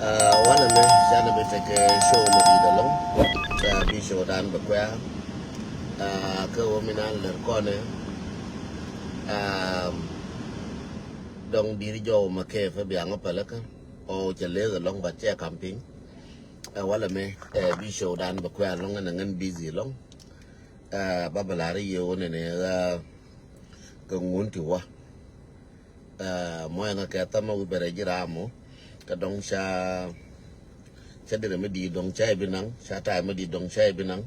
One of me, Shana be take a show with the long. Be show down the choir. Go women on the corner. Don't be the Joe McKay for being a pelaka. Or the leather long but chair camping. One of me, be show down the choir long and then busy long. Babalari, you want to go to wa. Moyanga Katama with Berejiramo. Kadong cha de me di dong chai binang cha tai me di dong chai binang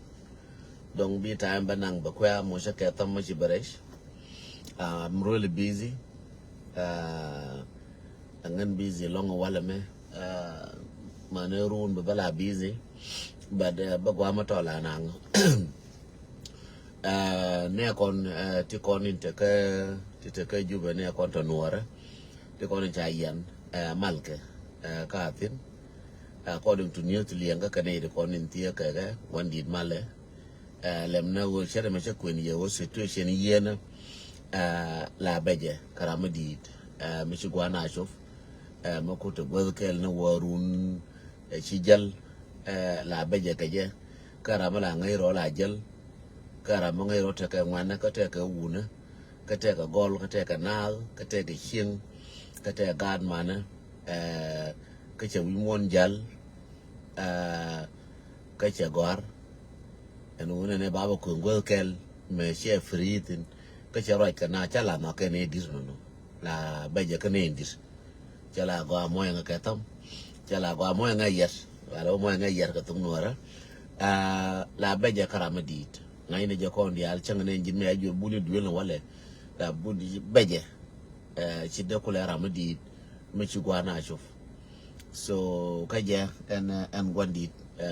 dong bi time banang ba kwa mo sha ka tam chi baresh. I'm really busy and busy long wala me mane run ba bala busy but ba gwa ma to la nang ne kon ti kon inte ka juba ne kon to nuora ti kon cha yan malke Kathin, according to New Lianga Canada, according to Yaka, one did Male, Lemna will share a measure when you was situation yen La Beja, Karamadid, Michiguana Shof, Mokuta Welkel, no warun, Chijal, La Beja Kaja, Karamalanga La Gel, Karamanga Rotaka, Wana, Kataka Wuna, Kataka Gol, Kataka Nal, Kataka Shin, Kataka Guard Manner. Cái chợ Wimon Jal, cái chợ Gor, anh uống này bảo cường Welkel, mà share free tin, cái chợ rồi cái nào chả là nó cái này đi rồi nó, là bây giờ cái này đi, chả là qua mỗi ngày cái tâm, chả là qua mỗi ngày giờ, và đâu mỗi ngày giờ cái tung nữa đó, là bây giờ cái làm đi, ngay này giờ con đi al chẳng nên chính mày vừa buli đuôi nó wale, là buli bây giờ, chỉ để cô lại làm đi. Michiguana Shof. So Kaja and Gwandit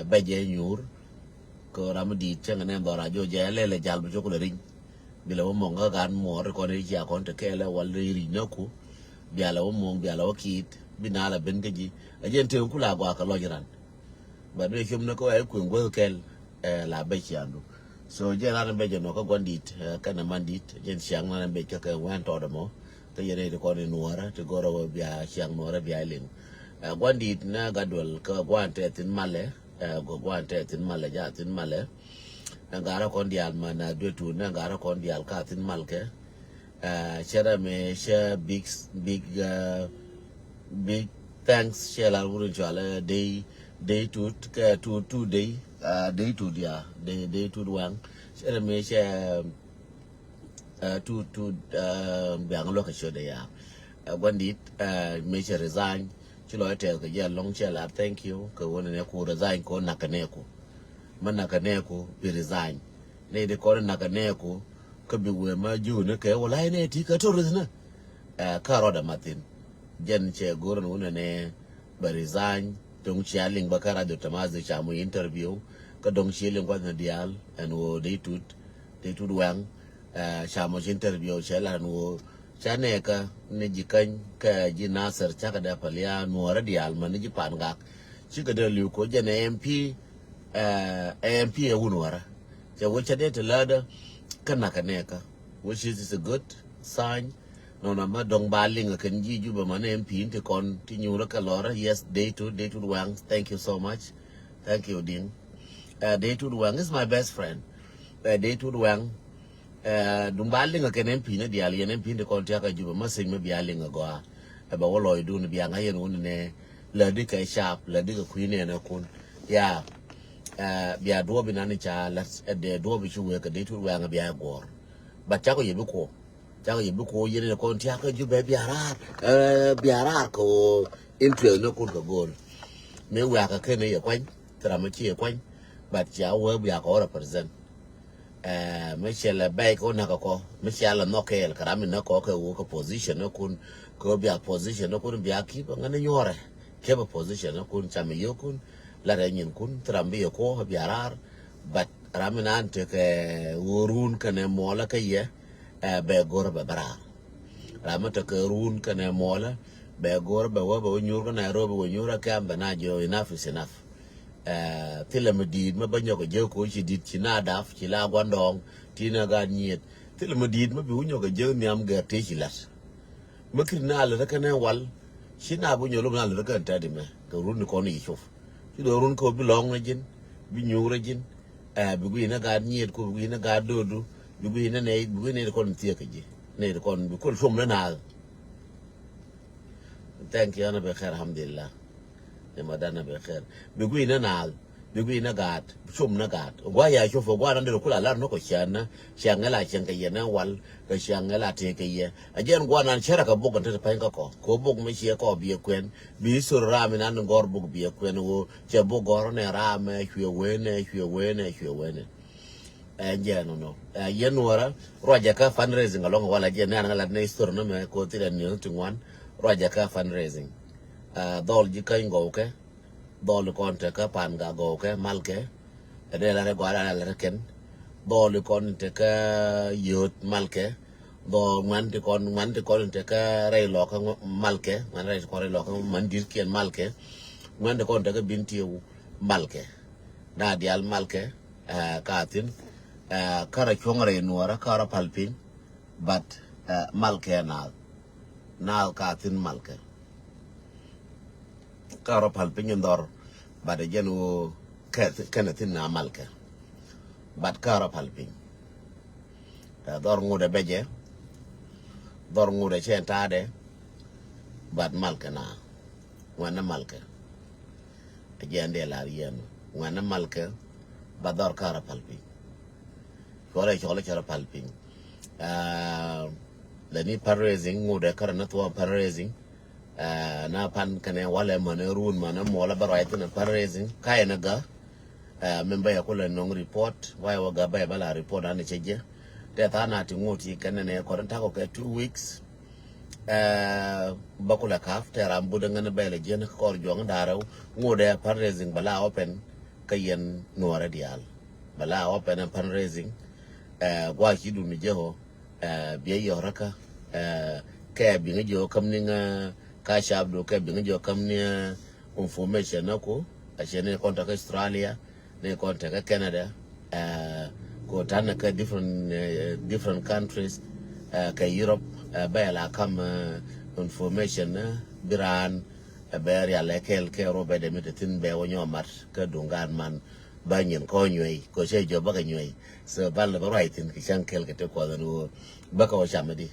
Baja Nur ko Ramadi Changan Dora Joja Lele Jalbu Chocolate below Monga Gan more recorded Jakon to Kela while the Rinoku Biala Mong Biala Kit Binala Bengaji a gentle Kula Waka Logeran. But we him no go Elquin Wilkel La Bechiandu. So Jalan Baja no Gwandit Kanamandit Jen Shang and Baker went order more. Cái gì đây thì con đi nuora thì gọi là bia xiang nuora bia ling quan đi na gadol cái quan thế tin male quan thế tin male ja tin male ngara con đi al mà na đôi tu na ngara con đi al cả tin mal cái share me share big thanks share la guru chala day two day two dia day two wang share me share to Bangalore show they are one did major resign chilo tell ka ya long chela thank you ka wona ne ku resign ko nakaneko man nakaneko be resign ne de ko nakaneko ka bi we ma ju ne ke wala ne ti ka to na ka roda matin jen che goron wona ne ba resign dong chaling bakara do tamazi cha mu interview ka dong chiling kwa na dial and wo they tut wang Shamo interview shela no chaneka ne jikan ka jinasar chaka da palia no radi alma ne jipan gak chika da liu ko jana MP MP e wunwara ja wucha de lada kana kaneka which is a good sign no na ma dong baling kan ji juba man MP te kon ti nyura ka lora yes day to wang thank you so much thank you ding day to wang is my best friend day to wang Dumbaling again MP na diali yan MP de konti aka juba masing me bialing agoa ba wolo idu ne bianga yen unne la di ka sharp la di ka queen na kun ya bia do bi na ni cha la de do bi chu ka de tu wa nga bia gor ba cha ko yebi ko yen konti aka juba biara ko into no kun ka gor me wa ka kene ye kwan tra ma chi ye kwan ba cha wo bia ko represent Michelle bay ko na ko Michelle no ke el karami na ko ko position no kun ko bia position no kun bia ki ba ngane nyore ke ba position no kun chami yo kun la renyin kun trambi ko bia rar but ramina ante ke worun kane mola ke ye be gor ba bara ramata ke run kane mola be gor ba wa ba nyur na Nairobi wo nyura ka amba na jo enough is enough tila medid ma banyo ko je ko chi dit chi na daf chi la gwandong ti na ga nyet tila medid ma bi unyo ko je nyam ga te chi lat makir na la ka na wal Shina bu nyolo na le kan tadi me ka run ko ni chof ti do run ko bilong na jin bi nyu ra jin bi gu na ga nyiet ko bi na ga dodu bi gu na ne bi ne ko ntie ka ji ne ko bi ko shom na thank you ana be khair alhamdulillah ne madana be khair bi gu na bigu na gat shum na gat gwa ya shofo gwa nan da kula lar no ko shana shangala shan kai na wal ka shangala te kai ajen gwa nan shara ka bugan ta fain ka ko bug me shi ko biye kwen bi sur ram nan gor bug biye kwen wo che bu gor ne ram hwe wene anje no yen wara roja ka fundraising along wala je na ngala ne sur no me ko tira ni tungwan roja ka fundraising dol ji kai ngo ke dol kon te ka pan ga go ke mal ke de la re gwara la ken dol kon te ka yot mal ke do man te kon te ka re lo ka mal ke man re ko re lo ka man dir ken mal ke man te kon te ka binti mal ke na dial mal ke ka tin kara chongre nuara kara palpin but mal ke na ka tin mal ke kara palpin ndor bada jenu kenatin na malka bad kara palpin dor ngude beje dor ngude chentade bad malka na wana malka ajende la yen wana malka bador kara palpin chole chara palpin lani parraising ngude karana to parraising na pan kane wale mane run mane mola barai tuna parraising kaya naga member ya kula nong report why waga ba bala report ane cheje te ta na tinguti kane ne koranta ko ke 2 weeks bakula kaf te rambu dengan bele jen ko jong daraw ngode parraising bala open kayen nuara dial bala open fundraising gwa hidu ni jeho biye yoraka ke bi ngejo kamninga ka shabdo ke bi ngejo kamnia information nako ashene contact Australia ne contact Canada ko tana ka different countries ka Europe bayala kam information biran ber ya lekel ke robe de metin be wonyo mat ka dungan man banyin ko nyoy ko se jo baka nyoy so ban la right in kishankel ke te ko no baka o chamedi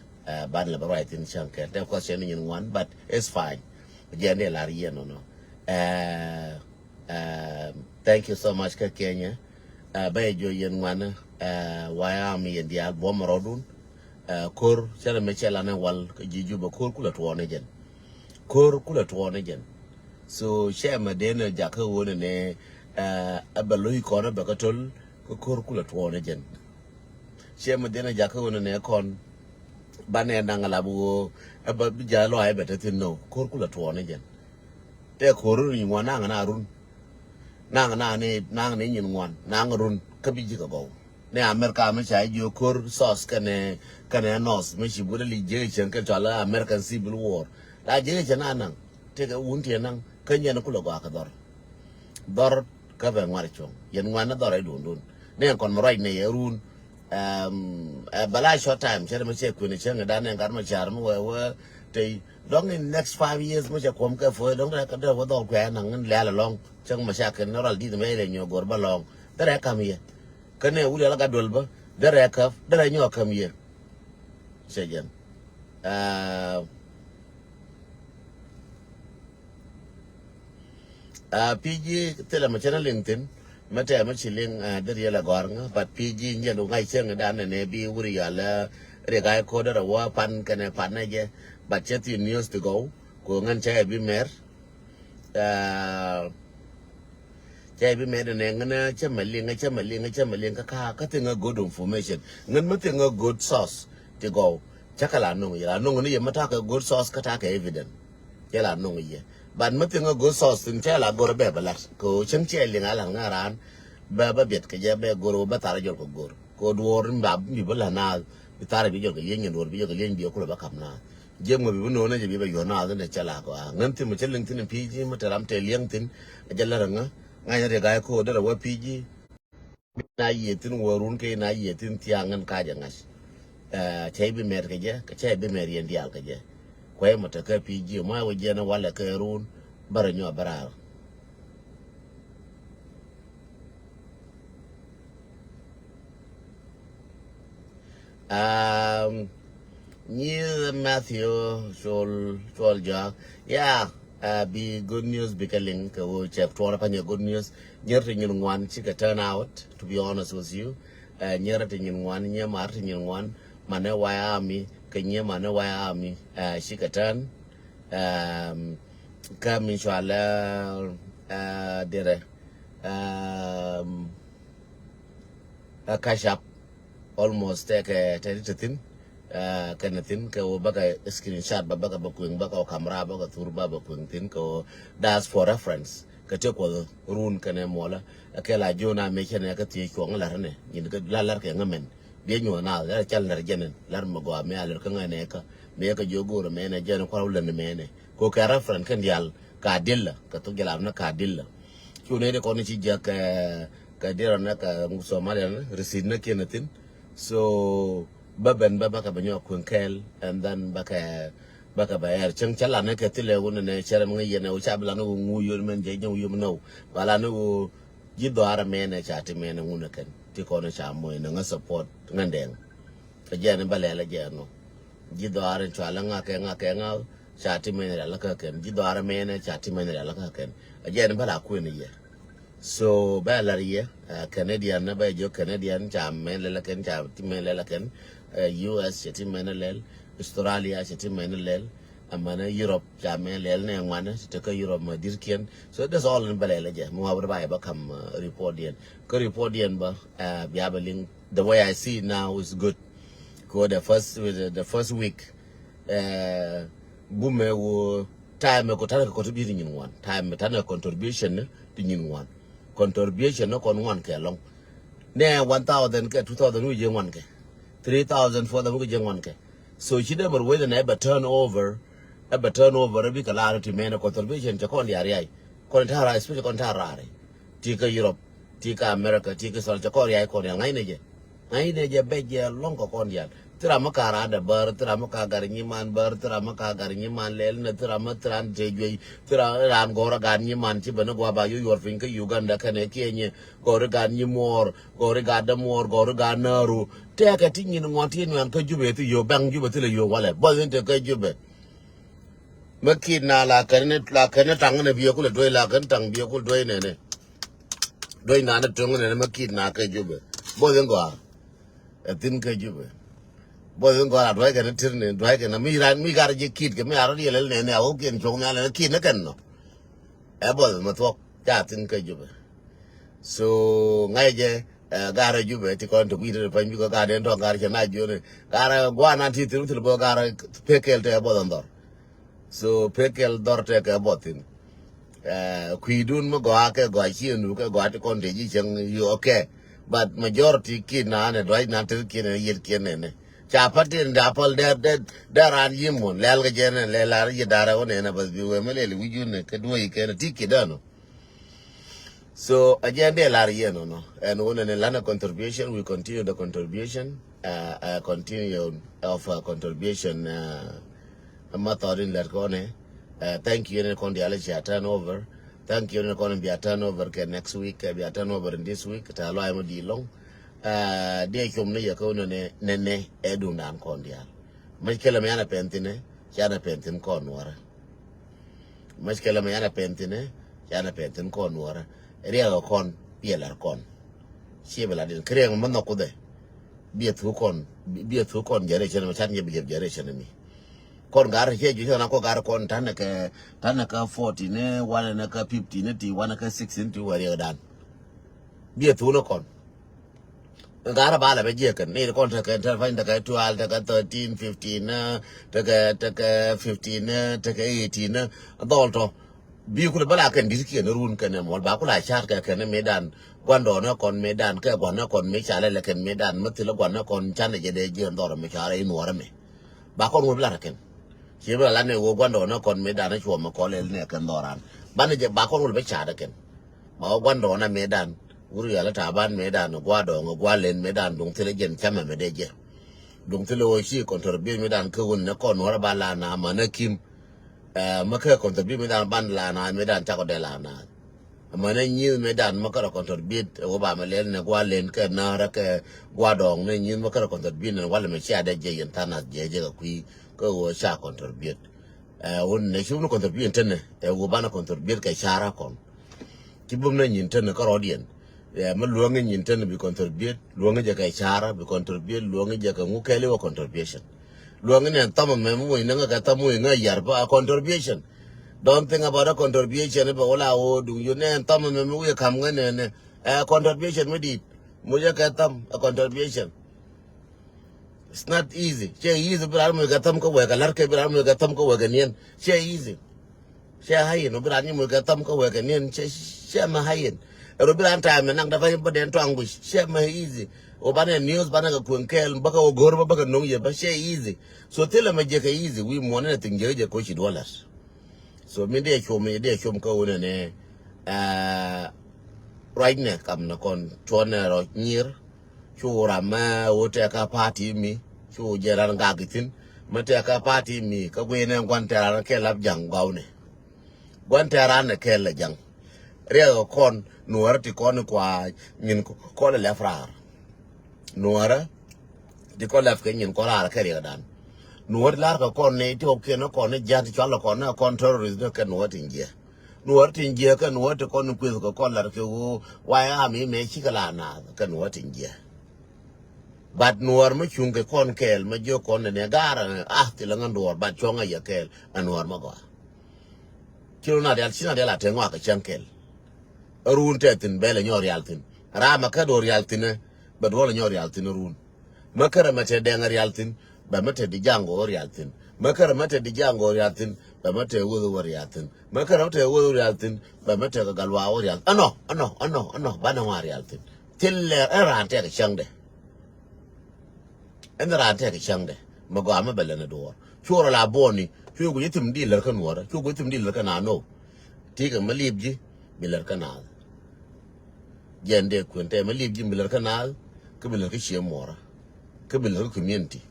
ban la right in shankel te ko se ni one but it's fine jende la rien no thank you so much ka Kenya bay jo yen wana waya mi yen dia bomorodun kor sele me chela na wal jiju ba kor kula to ne jen so shema dena jaka wona ne abaloy ko na bakatol ko kor kula to ne jen shema dena jaka wona ne kon bane nangala bu jalo ay betatin no kor kula to ne jen te kor ni wana na run nang ne nyin wan nang run kabiji ka go ne America me cha jo kor sos kane nos me shi bude li je chen ka tala American Civil War la je chen nan te ka unti nan kanya na kula go ka dor ka ba ngwar chong yen ngwan na dor ai dun ne kon mo right ne yerun bala short time chere me che ku ne chen da ne ngar ma char mo we te long in next 5 years mo cha kom ka fo dong da ka da wo dor kwa nan le la long chang ma sha ka no ral di me le nyo gor ba long da ka mi kane wuli ala gadol ba dara kaf dara nyo kam ye sejen PG tela ma chana LinkedIn mata ma chiling dar yala gornga but PG njendo ngai cheng da ne bi wuri yala re ga ko dara wa pan kane pan je but chet news to go ko ngan cha bi mer jai bi me ne ngana chamaling ka tinga good information ngan ma tinga good source to go chakala no ya no ni mata ka good source ka ta ka evident ya la no ye ban ma tinga good source tin chala gor be bala ko chen che linga la ngaran ba bet ka je be goro ba tar jol ko gor ko dwor mba bi bala na bi tar bi jol ka yen dwor bi jol ka yen bi ko ba kam na je mo bi no na je bi ba yo na ne chala ko ngan tin ma chelin tin PG ma taram te liang tin jalla nga ngay re ga ko da wa PG na yetin warun ke na yetin tiangan ka jangas chai bi mer ke je ka chai bi mer yen dial ke je kwe mata ka PG ma waje na wala ka run baranyo bara New Matthew Joel Jack. Yeah, be good news becoming check to up your good news. You're in one chicken turn out, to be honest with you. Near in one, near Martin in one, Mane Wyami, Kenya Mane Wyami, Shikatan, come in Shala, dire, a cash up almost take a 30 thin. Kanatin ko baka screenshot baka bakuing baka camera baka turba bakuing tin ko that's for reference ka te ko run kane mola akela jona me kene ka ti ko ngala ne yin ka lalar ke ngamen be nyo na la chal nar jenen lar mo go me alar ka ngane ka me ka jogoro me ne jen ko wulan me ne ko ka reference kan yal ka dilla ka to gela na ka dilla ko ne ko ni ci jak ka dira na ka Somalia receipt na kenatin so baben baka banyo kunkel and then baka bayar chang chala ne ketile wona ne chere mga yene o chabla no nguyo men je nyu yum no bala no jido ara mene chati mene nguna ken ti ko ne cha moy na support ngandeng ka jene balela jeno jido ara chala nga ke chati mene la ka ken jido ara mene chati mene la ka ken jene bala ku ne ye so bala ye Canadian na ba jo Canadian cha mene la ken cha ti mene la ken US cheti menelel Australia cheti menelel amana Europe jamelel ne ngwana chete Europe ma dirkien so that's all in balele je mo abra ba kam report yen ko report yen ba biabeling the way I see it now is good ko the first week bume wo time ko tana ko to bi nyin wan time tana contribution to nyin wan contribution no kon wan ke long ne 1000 ke 2000 wi je wan ke 3,000 for the Mujanwanke. So she never wait and ever turnover every clarity man a conservation to con the area. Contara, especially Contarari. Tika Europe, Tika America, Tika Solchacoria, Korea, Nainaja Beja, Longo Condian. Tiramakara, the bird, Tiramaka Gariniman, bird, Tiramaka Gariniman, Lel, Tiramatran, JJ, Tiran Gora Ganiman, Chibanaguaba, your finger, Uganda, Kenya, Goragan more, Gorigada more, Goriganaru. Take a thing in one thing and Kajube to your bang you till your wallet, wasn't a Kajube. Makina la canetang and a vehicle, do like and tongue vehicle doing any. Doing another tongue and a makina Kajube. Boy, go a thin Kajube. Boy, go out, drag and a turn and drag and a me got a kid, give me a real and I will get and a kid again. A boy, my talk that in Kajube. So, Naja. Gara jube ti kon to kwite pa mi ko ga den to gar na jone gara gwana ti tiru til bo gara pekel te bo ndor so pekel dor te ke botin kuidun mo go ake go chienu ke go ati kon de ji chang you okay but majority ki na ne doi na ter ki ne yer ki ne cha patin da pal der an yimun lel ga jene le la ri dara one na bas bi we mele wi june ke do yi ke ne ti ki dano. So again, they are here, no, and when an Lana contribution, we continue the contribution, continue of contribution method in Lercone. Thank you, and con the allergy turnover. Thank you, and con be a turnover next week, be a turnover in this week. Talo I'm a long. They come near Yakone Nene Edunan Condial. Michael Pentine, Jana Pentin Conwara. Michael Pentine, Jana Pentin Conwara. Real con, Pieler con. She will add create monocle. Be a two con generation of Chanya be a generation me. Con gar here, you know, gar con Tanaka 14, 1 and a 15, 1 and 16 to where you're done. Be a two no con. Garabala Bejakan, need a contract and find the guy 12, take 13, 15, take 15, take 18, adult. Biukul balakan dizki and run can more bakula shark can medan, Guandona con medan, Guana con Michala like and medan, Matilla Guana con Chanaja de Giandora Michara in Warame. Bakon will Larakan. She will land go Guandona con medan, as you call El Neck and Doran. Banaja Bakon will be Chadakan. Guandona medan, Uriala Taban medan, Guado, Gualen medan, don't tell again, Chama Medeja. dong tele o shi contribute me dan ko won na kon wara bala na manakim maka contribute me dan ban la na me dan ta ko de la na mana nyi me dan maka contribute o ba me len ne gwa len ke na ra ke gwa dong ne nyi maka contribute ne wala me sha de je yen tana je ku ko o sha contribute won ne shi no contribute tene o ba na contribute ke shara kon kibum na nyin tene ko rodien ma luonge nyin tene bi contribute luonge je ke shara bi contribute luonge je ka ngukele wa contribution luonge ne tamo me mo ina ga tamo ina yarba contribution. Don't think about a contribution but all I do you name Tom and we come in a contribution with it. Muja katam a contribution. It's not easy. She easy but I'm gonna come work a lark but I'm gonna come work again. She easy. She high no but I'm gonna come work again. She my high. A rubber time and I'm the very but then tongue wish. She my easy. Obana news banaga kunkel baka ogorba baka no ye but she easy. So tell them a easy we monitoring your coach dollars. So me de show ko ne right ne kam na kon chone ro nyir chura ma wote ka party mi chu jeran ga gitin mate ka party mi ka gwe ne gwan tera ke lab jang gawne gwan tera ne ke la jang re kon nuar ti kon kwa nyin ko le frar nuara di ko laf ke nyin ko la ke re dan nuar lar ka kon ne to ke no kon ne jant chalo kon na kon terrorist no ke nuar tingie ka nuar to kon ku ko kon lar ke wo wa ya mi me chikala na ka nuar tingie but nuar ma chung ke kon kel ma jo kon ne gara ti la nduar but chonga ya kel anuar ma go kilo na dal china dal atengwa ka chankel run tetin bele nyor yaltin rama ka do yaltin ba do nyor yaltin run makara mate de ngar yaltin ba mate di jango or yaltin makara mate di jango or yaltin ba mate wo or yaltin makara mate wo or yaltin ba mate ga galwa or yaltin ano ba na war yaltin tille era ante ga changde enra ante ga changde mago ama bele na do chura la boni chu go yitim di lar kan wora chu go yitim di lar kan no tiga malibji bilar kanal jende kunte malibji bilar kanal ke bilar ke chiemora ke bilar community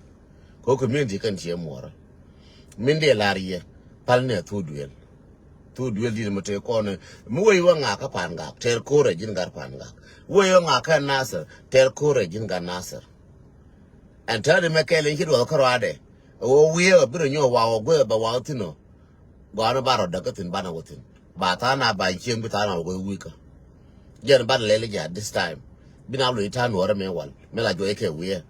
ko community kan chiemora minde larie palne tu duel di mate ko ne muwe wanga ka panga ter kore jin gar panga we wanga ka nasar ter kore jin gar nasar anta de mekele hido ko rade o wiye biro nyo wa o gwe ba wa tino gwana baro daga tin bana wutin ba ta na ba kin bi ta na go wika jen ba lele ja this time bina lo ita no ora me wal me la jo eke wiye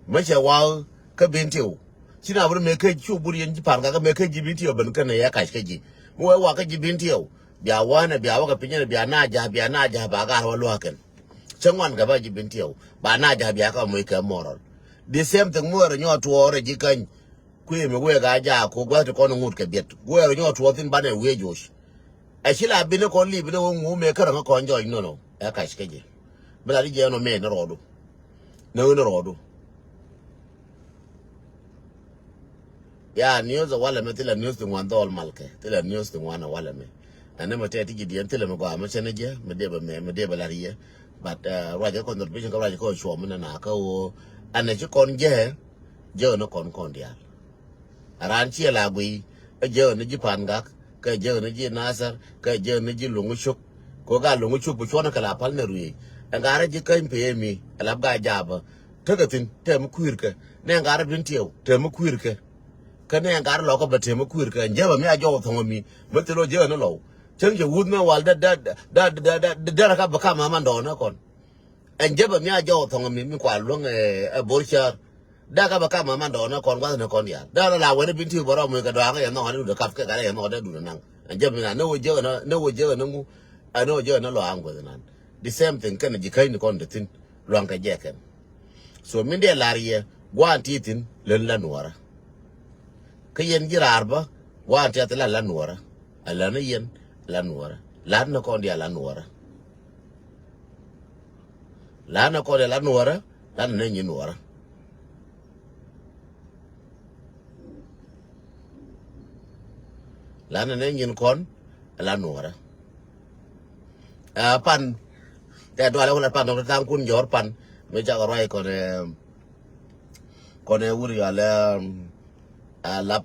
me che wa ka bintiu sina bur me ka chu bur yen ji par ga me ka ji bintiu ban ka ne ya ka ji mo wa ka ji bintiu biya wana biya wa ka pinya biya na ja ba ga wa lo hakan changwan ga ba ji bintiu ba na ja biya ka mo ka moral the same thing mo ro nyo to ore ji kan kwe me we ga ja ko gwa to ko no ngut ke bet we ro nyo to tin ba ne we josh Ashila bine ko li bine wo me kara ko njo no ya ka shikeje bela ri je no me no rodo no rodo ya news wala me tela news to wan dol malke tela news to wan wala me ane me tete gidi en tela me ko ma chene je me de bela ri but raja ko no bision ko raja ko show me na ka wo ane ji kon je no kon dia aran chi la gui je no ji pangak ka je ne ji nasar ka je ne ji lungu chuk ko ga lungu chuk bu chona kala pal ne ruyi ngara ji kan pe mi ala ga jaba tagatin te mu kuirka ne ngara bin tiyo te mu kuirka ka ne ngara lo ko ba te mu kuirka njaba mi ajo thongo mi metelo je no lo chen je wud me wal da ka ba ka ma ndo na kon njaba mi ajo thongo mi kwa long e borchar da ka ba ka ma ndo na kon wa na kon ya da la we ne bin tiyo boro mu ka do ga no ne do ka ka ga no da du na njaba na no je na mu ano je na lo ango nan the same thing kan ji kai ni kon de tin lo an ka je ken so min de larie gwan titin len la nuara ka yen girarba gwan tet la nuara ala na yen la nuara la na kon dia la nuara la na kon la nuara la na ni nuara la na ni kon la nuara pan te do ala pan do tang kun jor pan me ja ro ko ne con này uri là la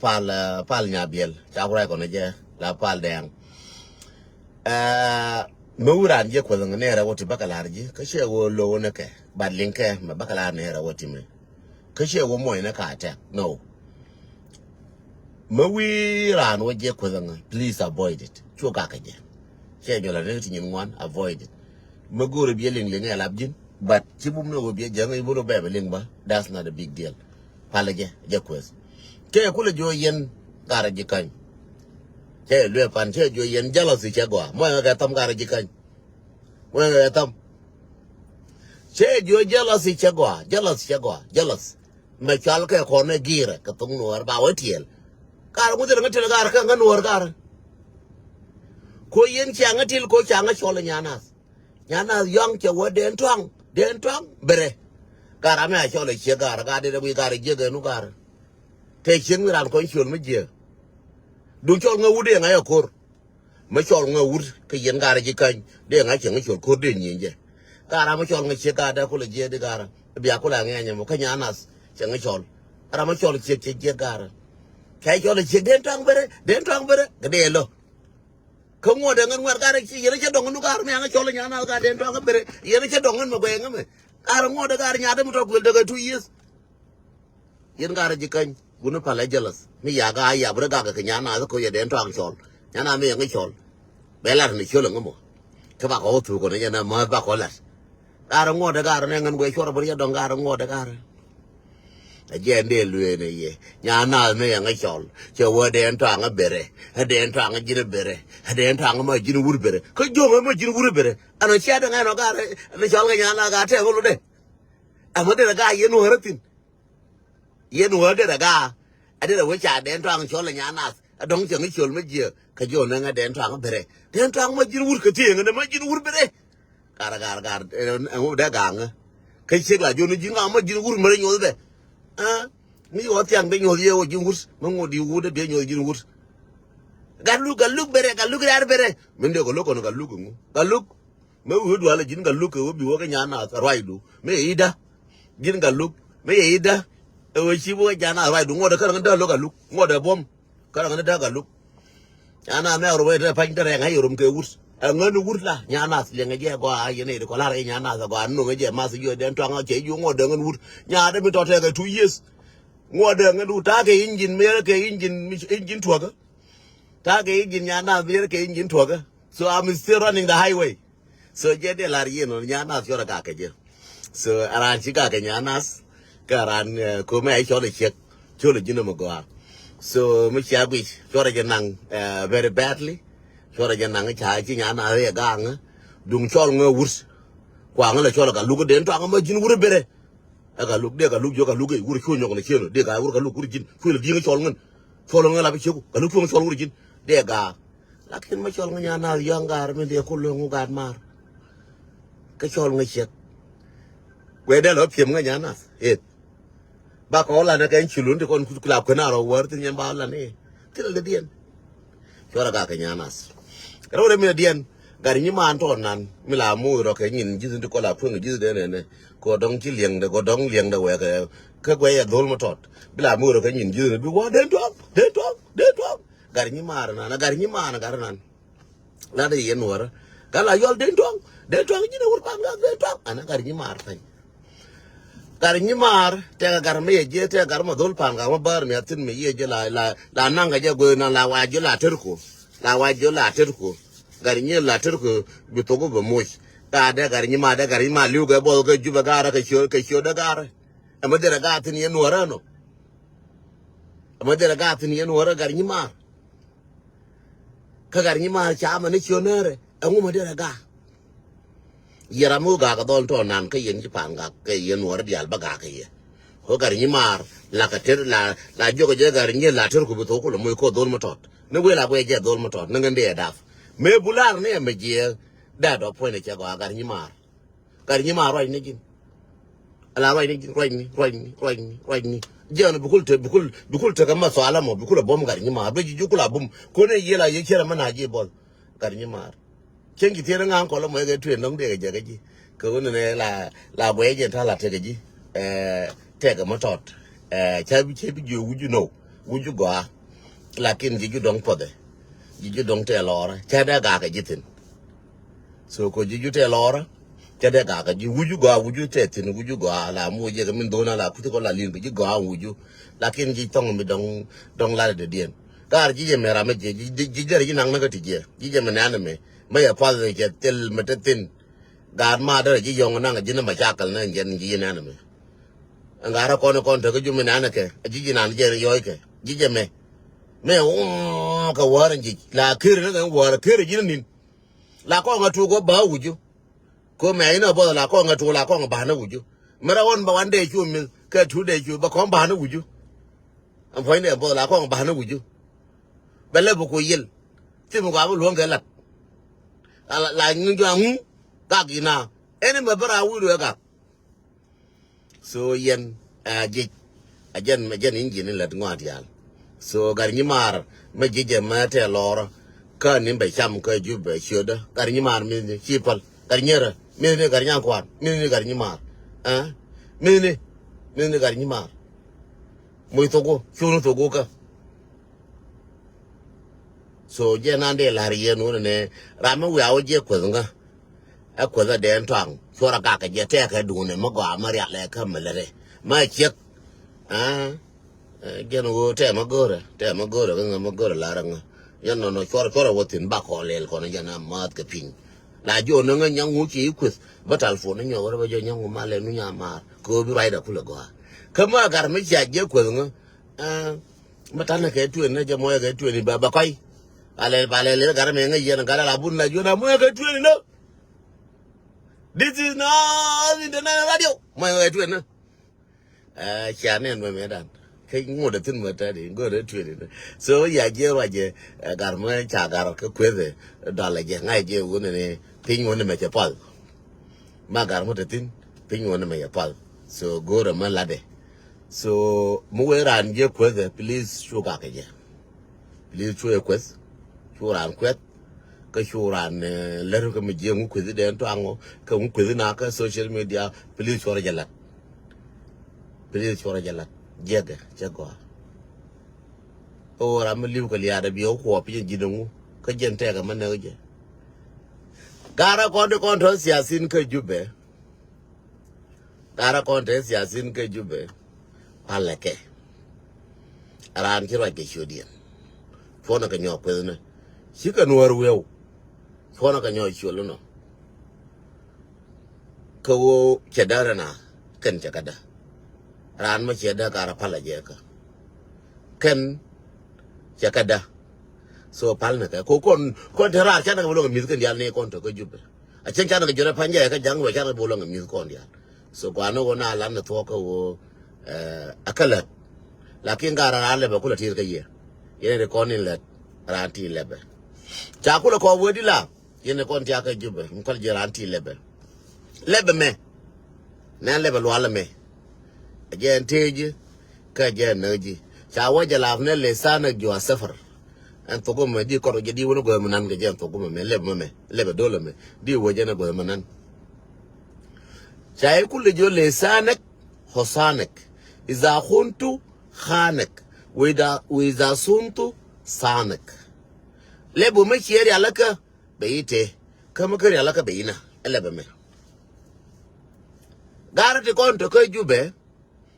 pal nhà biel cha quay con này je la pal đen me uran je ko ngane era woti bakalar ji ka she wo lo ne ke bad linke me bakalar ne era woti me ka she wo moy ne ka ta no me wi ran wo je ko ngane please avoid it chu ka ka je she jola ne tin ngwan avoid it me gore bi ling ling elab jin but ci bum no bi je ngai bu no be ling ba that's not a big deal pala je kwes ke ko le jo yen gara ji kan che lue pan che jo yen jealousy che go mo ga tam gara ji kan mo ga tam che jo jealousy che go jealous me chal ke ko ne gira ka tung nuar ba wetiel kar mu de ngate gara ka nuar gara ko yen changa til ko changa chole nyanas yang che wo den twang bere gara me chole che gara ga de wi gara je ga nu gara te chen ran ko chol me je du chol nga wude nga yakor ma chol nga wud ke yen gara ji kan de nga chen chol ko de nyin je gara ma chol nga che ga da ko le je de gara bi akula nga nya mo ka nya nas chen chol ara ma chol che je gara kai chol che den tang bere ga de lo ko ngo de ngan war gara chi yen che dong nu gara me nga chol nya na ga den tang bere yen che dong ma be nga me gara ngo de gara nya de mo to ko de ga 2 years yen gara ji kan guna pala jealous mi ya ga ya bra ga ka nya na ko ye den tang chol nya na me yang chol be la ni chol ngamo ka ba ko tu ko ne na ma ba ko la gara ngo de gara ne ngan go chor bra ya dong gara ngo de gara a je de lue ne ye nya na me yang chol che wo den tang bere den tang ji bere den tang ma ji wur bere ko jo ma ji wur bere ana cha da ngano gara ne chol ga nya na ga te ko de a mo de ga ye no haratin yen wo de ga ade da wacha den twang chol nya nas adong chang chol me je ka jo na nga den twang bere den twang ma jin wur ka ti nga ma jin wur bere gar ngo da ga nga ka che ga jo ni jin ga ma jin wur me nyo de ni wo tiang de nyo ye wo jin wur ma ngo di wu de nyo jin wur ga lu bere bere men de ko lo ko ga lu me wu do ala jin ga lu ko bi wo ga nya na rai du me ida jin ga lu me ida ewe chibo jana rai du ngoda kara ngada loga luk ngoda bom kara ngada ga luk ana me ro wede pa ndere ngai rum ke wurs nganu wurla nyana le ngaje go ayene ko la re nyana go anu ngaje mas yo den to nga che yu ngoda ngan wur nya de mi to te ga 2 years ngoda ngadu ta ke engine me ke engine to ga ta ke engine nyana me ke engine to ga so I'm still running the highway so je de la ri no nyana so ra ka ke je so ara chi ka ke nyana karan ko me ai chole chek chole jino mo go so me cha bi chore je nang very badly chore je nang cha chi nya na re ga ng dung chol nga wurs kwa nga le chole ga lu den to nga ma jin wur bere aga lu de ga lu jo ga lu ge wur chu nyok ne cheno de ga wur ga lu wur jin fu le di nga chol nga la bi chu ga lu chu chol wur jin de ga lakin ma chol nga nya na yang gar me de ko lo ngu ga mar ka chol nga chek we de lo piem nga nya na ba ko la na kan chulun de kon kula ko na ro war tin yan ba la ne til le dien chora ga ka nyanas ro de mi dien gar ni man to nan mi la mu ro ke nyin ji tin ko la phung ji de ne ko dong chi lieng de ko dong lieng de we ka we ya dol mo tot bi la mu ro ke nyin ji bi wa den to gar ni mar na gar ni man gar nan la de yen war ga la yol den to ji ne wur pa ga den to ana gar ni mar fa gar ni mar te gar me je te gar ma dol pan ga ma bar me atin me ye je la nanga je go na la wa je la terko gar ni la terko bi to go be mo da gar ni ma liu ga bo ga ju ba gara ka sho da gara amma de ga tin ye no rano amma de ga tin ye no ra gar ni mar ka gar ni mar cha ma ne sho nere angu ma de ga yara mu ga ka don to nan ka yen ji pan ga ka yen war dial ba ga ka ye ho gar ni mar la ka ter la jogo je gar ni la ter ku to ko mo ko don mo tot ne we la we je don mo tot ne ngende daf me bular ne me je da do po ne che go gar ni mar roi ne jin ala roi ne jin roi ni je no bukul te ka ma so ala mo bukul bom gar ni mar be ji kula bom ko ne ye la ye kera mana je bol gar ni mar chen ki tiene ngang ko lo mo ge tuen nong de ge ko ne la we je ta la te ge ji te ga mo tot chabi chabi jo wuju no wuju go lakin ji ju dong pode ji ju dong te lora cha da ga jitin so ko ji ju te lora cha da ga ji wuju go wuju te tin wuju go la mu je ga min dona la ku ko la lin ji go wuju lakin ji tong mi dong la de dien gar ji je mera me ji jar ji nang na ga ti je ji je me na me ya pa de ke tel me te tin gar ma da ji yong na ga ji na ma cha kal na jen ji na me ngara kono kon to ju me na ke ji na je yo ke ji je me ka waran ji la kir na war kir ji nin la ko nga tu go ba wuju ko me ina bo la ko nga tu la ko nga ba na wuju mera won ba wande chu mi ka tu de chu ba ko ba na wuju am foi ne bo la ko nga ba na wuju bele bu ko yil ti mu ga bu lo nga lat la ngi ga hu ka gi na ene ma bara wu do ga so yen ji ajen injin lat ngot yal so gar ni mar ma jije ma te lor ka ni be cham ka ju be shoda gar ni mar mi ni chipal gar nyera mi ni gar nyang kwan mi ni gar ni mar mi ni gar ni mar muy to go chuno to go ka so je nan de la rie no ne ra ma wa o je ko nga a ko da den twang chora ka ka je te ka du ne ma go ma ya le ka ma le ma chet gen go te ma gore ga ma gore la ranga yan no chora wotin ba ko lel ko na jana mat ka pin la jo no nga nyang hu chi kwes batal fo na nyo ba jo nyang ma le nu nya ma ko bi raida kula go kama gar me ja je ko nga mata na ke tu ne je mo ga tu ni ba kai ale le gar me nga yen gar la bun la jo na mo ga tu ni no this is not in the radio mo ga tu ni cha ne no me dan cái ngô được tin mà ta đi ngô được chuyện này số giờ giờ rồi giờ gar mà cha gar cái quê rồi đó là giờ ngay giờ uống này pin uống này mà chapal mà gar mà được tin pin uống này mà chapal so go rồi mà là đấy so mua ran giờ quê rồi please show cái gì please show quê show ran quê cái show ran lỡ cái mình giờ mua quê gì đến to ăn cái mua quê gì nào cái social media please show ra jalan please show ra jalan jega jago o ram liu ka liya da biyo ko pi jidungu ka jente ga manne je gara ko de kon to siasin ka jube gara kon te siasin ka jube palake aran ki ra ke shodian fona ka nyo pe na shika nuwar wew fona ka nyo sholo no ka wo kedara na kan jakada ran ma che da kara pala je ka ken che ka da so pal na ka ko kon te ra cha na bo lo mi kan ya ne kon to ko jube a chen cha na jore panja ka jang we cha na bo lo mi kon ya so kwa no na lan na to ko akala lakin gara ra le ba ko tir ka ye ye ne kon ni le ran ti le ba cha ko ko wo di la ye ne kon ti aka jube mi ko je ran ti le ba me na le ba lo ala me again teji ka je naji cha waje la ne le sana jo safar an to go me di ko je di wono go manan ga je to go me le be dole me di waje na go manan cha ku le jo le sanak hosanak iza khuntu khanak wa iza suntu sanak le bu me chiyari alaka beite kama kari alaka beina ele be me garati kon to ko jube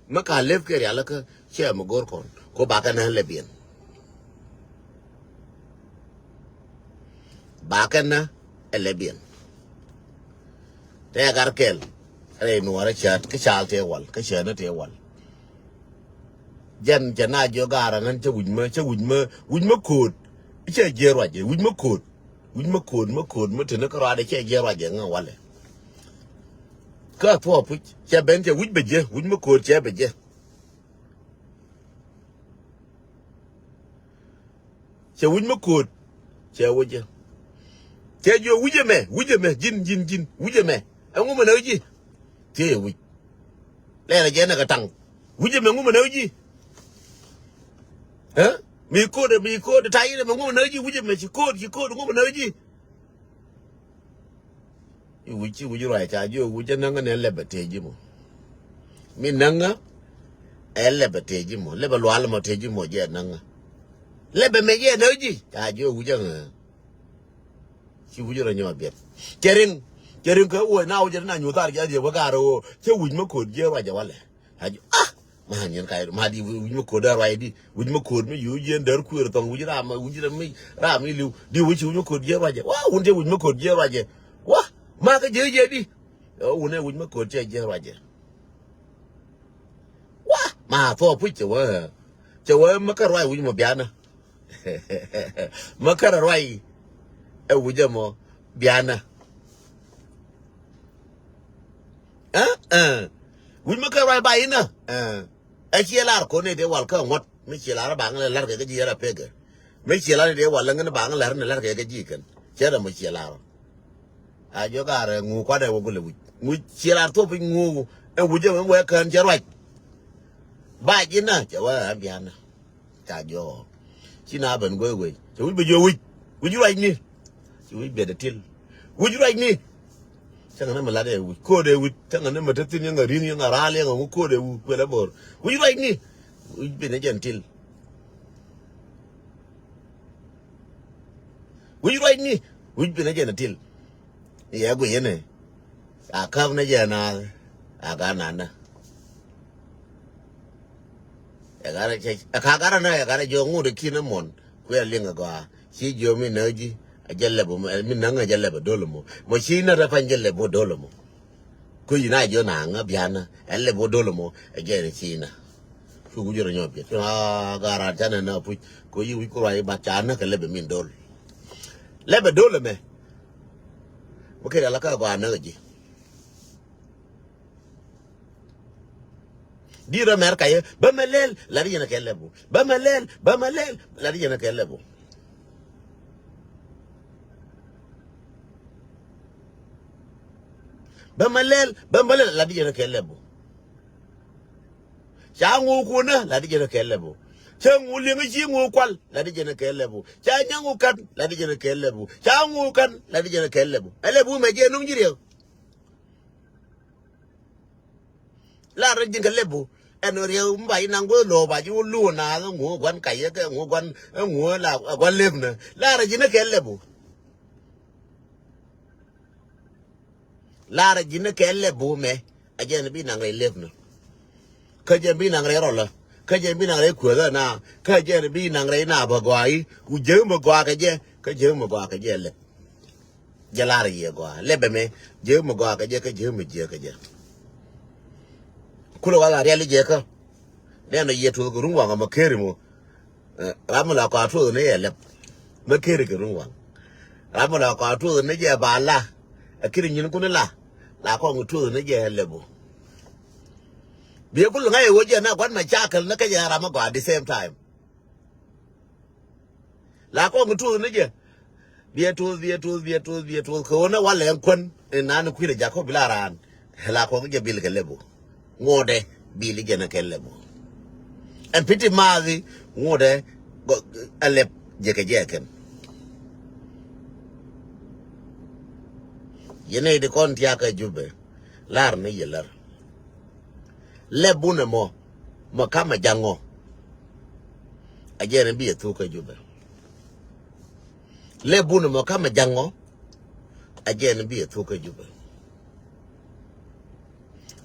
maka lef ke yalla ka che ma gor kon ko ba ka na lebien ba ka na lebien te gar kel re no ara chat ka chal te wal ka che na te wal jan jana jo gara nan che wujma kod che jero je wujma kod ma te na ka ra de che jero je nga wale ka to pu che ben che wuj beje wuj ma ko che beje che wuj ma ko che wuje che jo wuje me jin wuje me angu ma nawji te wuj le la je na ka tang wuje me ngu ma nawji mi ko de tayi de ngu ma nawji wuje me chi ko ngu ma nawji wuji rai cha jo wuji nanga ne lebe teji mo mi nanga lebe teji mo lebe lwal mo teji mo je nanga lebe me je no ji ta jo wujang chi wujura nyo biet kerin ko wo na wujira na nyutar ja je bagaro che wuj mo kod je waja wale hajo ma nyen kai ma di wuj mo kod ra di wuj mo kod mi yu je ndar ku tong wujira mi ra mi liu di wuj mo kod je waja wa unje wuj mo kod je waja wa ma ka je di une wuj mo kod je waja wa ma to pu che wa makar wai wuj mo biana makar wai e wuj mo biana wuj makar wai bai na a chielar ko ne de wal ka ngot mi chielar bang le lar ke ji ra pege mi chielar de wal ngan bang lar ne lar ke ji kan chera mi chielar a jo gar ngu kwa de wo le wuj chielar to pi ngu e wuj mo we kan cherwa ba ji na che wa biana ta jo china ben go go che wuj be jo wuj right ni wuj be de til wuj right ni chẳng hạn mà là để cô đều chẳng hạn mà thật tin những người riêng những người ra liền ở cô đều quên là bor quý vậy nhỉ quý bên này chân til quý vậy nhỉ quý bên này chân til ya quý này à không này giờ na à cái nào nè cái này cái giờ ngủ được khi nó mòn quên liền ở qua chỉ giờ mình nói gì jelle min nanga jelle dole mo china da fan jelle dole mo ko yina jo na nga biana elle dole mo jere china fu gujoro nyobe gara tana na pu ko yi ko rai ba chana ka lebe min dole me mo ke la ka ba na ji dira mer ka ye ba melel la ri na kelebo ba melel la ri na kelebo Bamalel la di jena kelebo changu kuna la di jena kelebo changu lingi chingu kwal la di jena kelebo changu kan la di jena kelebo changu kan la di jena kelebo elebu me je nung jire la ra jinga lebo eno riu mbai nango lo ba ju lu na ngu kwan kai ke ngu kwan ngu la kwan lebna la ra jena kelebo Lara jina kelle bume ajen bi nang levno kajen bi nang rola kajen bi nang kwela na kajen bi nang na bagwai u je mo gwa ka je le jalara ye gwa lebe me je mo gwa ka je mo je ka je kulo wala reali je ka ne no yetu gurungwa ma keri mo ramula ka to ne yele ma keri gurungwa ramula ka to ne je bala akiri nyin kunela la ko ngutu ne je lebo bi ko ngai wo je na kwan ma chakal na ka ya rama ko at the same time la ko ngutu ne je bi to ko na wala en kon na na kwire jakob laran la ko je bil ke lebo ngode bil je na ke lebo en piti mazi ngode alep je ke je ken yene de kon tia ka jube lar ne yelar le bune mo kama jango ajere bi etu ka jube le bune mo kama jango ajere bi etu ka jube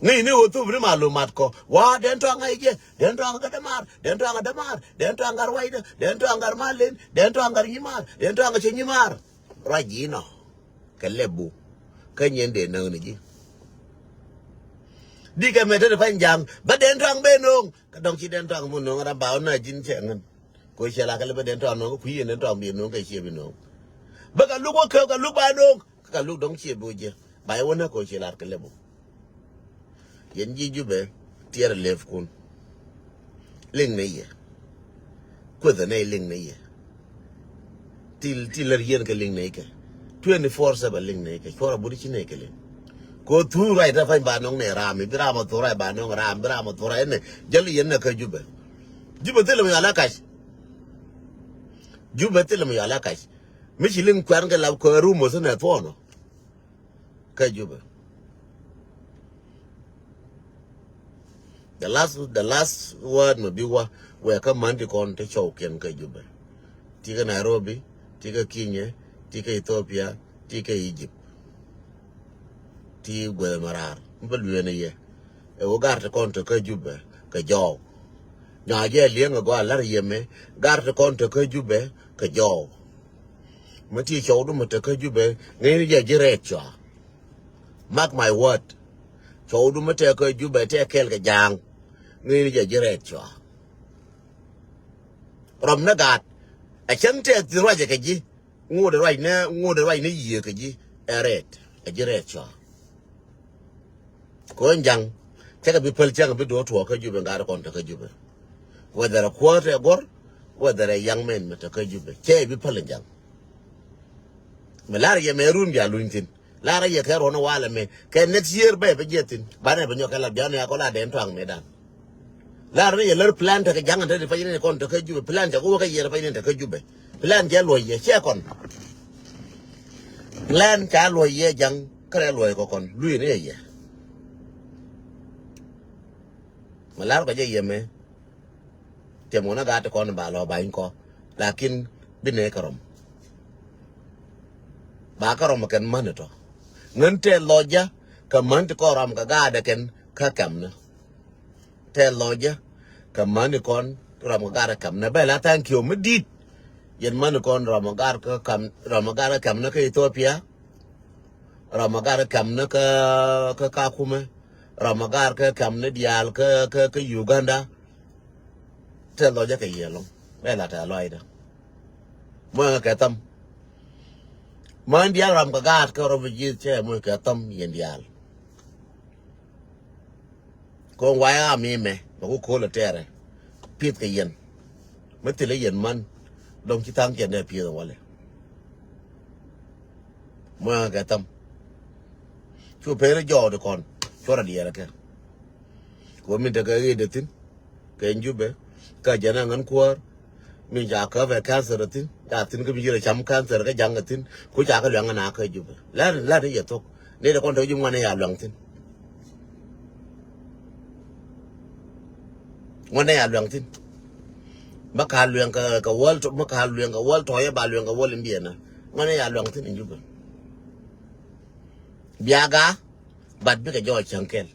ni otu bi malumat ko wa den to anga ije den to anga damar den to anga damar den to anga waida den to anga malen den to anga nyimar den to anga nyimar rajino kelebu kanyende na ni ji di ka mete fan jang ba den tang be no ka dong chi den tang mun no ra ba na jin che ngan ko che la ka le ba den tang no ku yin den tang bi no ka che bi no ba ka lu ko ka lu ba no ka lu dong che bo je ba wona ko che la ka le bo yen ji ju be tier lef kun ling ne ye ko da ne ling ne ye til yen ka ling ne ka 24/7 ling ne ke chora buri chine ke ling ko thu rai da fa ba nong ne ram bi ram to rai ba nong ram bi ram to rai ne jali yen ka jube tele mi ala kash jube tele mi ala kash mi chiling kwan ga la ko ru mo so ne to no ka jube the last word mà biwa we ka man di kon te chow ken ka jube tika Nairobi tika Kenya tika Ethiopia tika Egypt ti gwe marar mbal wene ye e wo gar te kon te ka jube ka jow nya je lieng go lar yeme gar te kon te ka jube ka jow mà ti chow du mà te ka jube ngai je jire cha mark my word chow du mà te ka jube te kel ka jang ngai je jire cha rom na gat a chen te ti ra je ka ji ngo de right ne ye ka ji eret a jire cha ko njang te ka bi pel chang bi do to ka jube ngar kon te ka jube whether a quarter gor whether a young man mata ka jube che bi pel njang me lar ye me run ya luntin lar ye ka ro na wala me ke next year be jetin bana be nyoka la jana ko la den twang me dan lar ye lar plan ta ka jang ta fa ne kon ta ka jube plan ta ko ka ye fa ne ta ka jube plan ja lo ye che kon plan cha lo ye jang ka lo ko kon lu ne ye me lar ka je ye me te mo na ga ta kon ba lo ba in ko lakin bine karom ba ka rom ken man to ngan te loja ka man ko ram ka ga da ken ka kam na te loja ka man kon ram ga da kam na ba la thank you medit yen man kon ram ga ka kam ram ga da kam na ka Ethiopia ram ga da kam na ka kuma ram ga ka kam na dial ka Uganda te loja ka yelo ba la ta loida mo ka tam man dial ram ka gat ka ro ji che mo ka tam yen dial ko wa ya mi me ko la tere pit ka yen me te le yen man dong chi tang yen de pi ro wale mo ka tam chu pe re jo de kon cho ra dia ka ko mi de ka ge de tin ka njube ka jana ngan ko mi ja ka ve cancer tin ja tin ko mi jira cham cancer ka jang tin ku ja ka lwang na ka jube la de ye tok ne de kon to jum ngane ya lwang tin ngane ya lwang tin ba ka lwang ka wal to ma ka lwang ka wal to ye ba lwang ka wal mbi na ngane ya lwang tin jube biaga bad bi ka jo chankel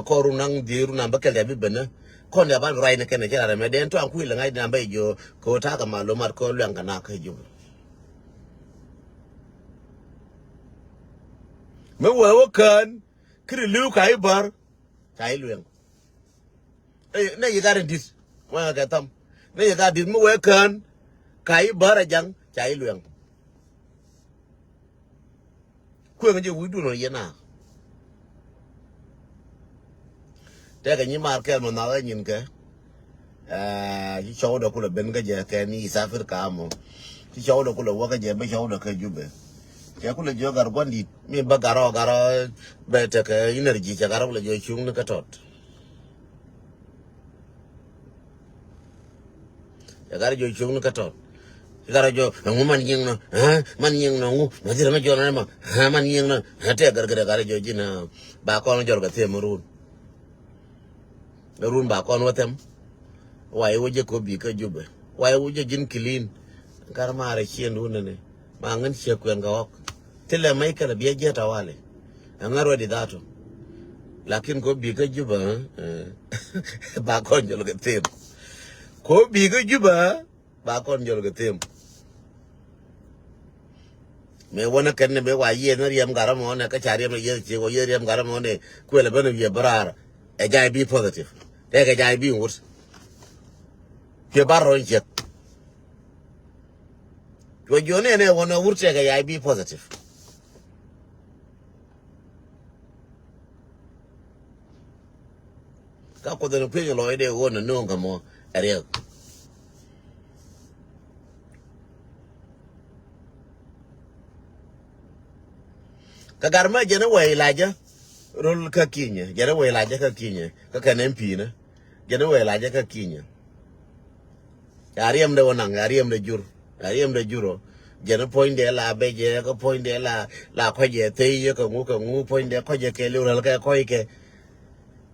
ko ru nang diru na ba kel ya bi bena kon ya ban rai ne kene jara me den to an kuila ngai na bai jo ko ta ka malo mar ko lwanga na ka jo me wo kan kri lu kai bar kai lwang ne yi garin dis wa ga tam ne yi ga dis me wo kan kai bar jang kai lwang ku ngi wu du no yena te ka ni mar ke mo na ga nyin ke ci chaw da kula ben ga je ka ni safir ka mo ci chaw da kula wa ga je be chaw da ka jube ke kula jo gar gondi mi ba garo be te ka energy cha garo kula jo chung ka tot ya garo jo chung ka tot garo jo man yin no man yin no ngu ma jira ma jo na ma man yin no te gar garo jo jina ba ko no jor ga te murun run ba kon watem waye woje ko bi ka jube waye woje jin clean kar mare chien hunene ma ngan che kwen ga ok tele mai kala biya je ta wale angaro di dato lakin ko bi ka juba ba kon jol ga tem ko bi ka juba ba kon jol ga tem me wona kenne be wa ye na riem garamo ne ka chari me ye che ko ye riem garamo ne ko le bana ye barar e jai bi positive te ga jai bi wurs ke barro jet ko jone ne wona wurte ga jai bi positive ka ko de pe lo ide wona no ngamo ere ka garma jena wai laja rol ka kinya jena wai laja ka kinya ka kanen pina jena wai laja ka kinya ariam de wonang ariam de juro jena point de la be je ko point de la ko je te ye ko ngu point de ko je ke lu ka ko ke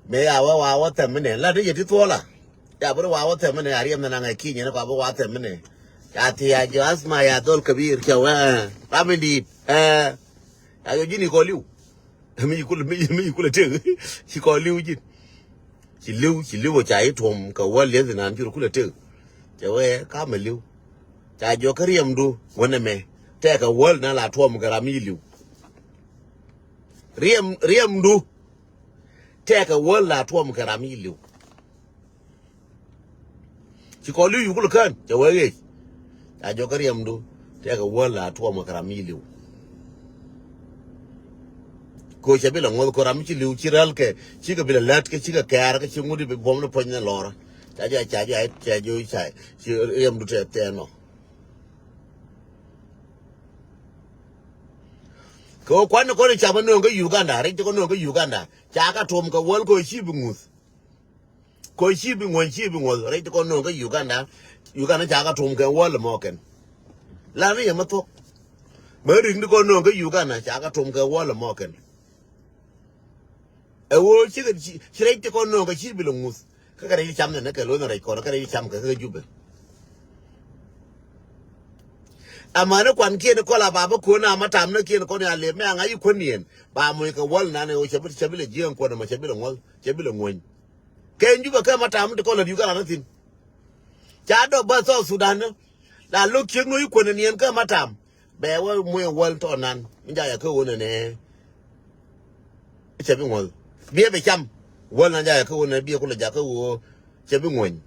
me wa temene la de yeti tola ya bro wa temene ari amna nga kinye na kwa wa temene ya ti ya asma ya dol kabir ke wa ramidi ayo jini ko liu mi kula te ci ko liu jin ci liu cha yi tom ka wal le nan jur kula te je we ka me liu cha jo kariyam du wona me te ka wal na la tom garami liu riem du te ka wal la tom garami liu ci ko liu kula kan je we cha jo kariyam du te ka wal la tom garami liu ko che bila ngol ko ram ci liu ci ral ke ci ga bila lat ke ci ga kar ke ci ngudi be bom no ponna lora cha jo ci yam du te no ko kwan ko ni chama no ga Uganda re ko no ga Uganda cha ka tom ka wol ko ci bi ngus ko ci bi ngol re ko no ga Uganda cha ka tom ka wol mo ken la ni ma to ma ring ko no ga Uganda cha ka tom ka wol mo ken wo ci re ko no ga ci bi ngus ka ka re cham ne ka lo na re ko ka re cham ka jube amana kwan kien ko la baba ko na matam na kien ko ne ale me anga yi ko nien ba mo ka wol na ne o chabile jien ko na ma chabile ngol chabile ngwen ken juba ka matam de ko la Uganda na tin cha do ba so Sudan la lo kien no yi ko ne nien ka matam be wo mo wol to nan nja ya ko wona ne chabi ngol bie be cham wol na ja ya ko wona bie ko la ja ko wo chabi ngwen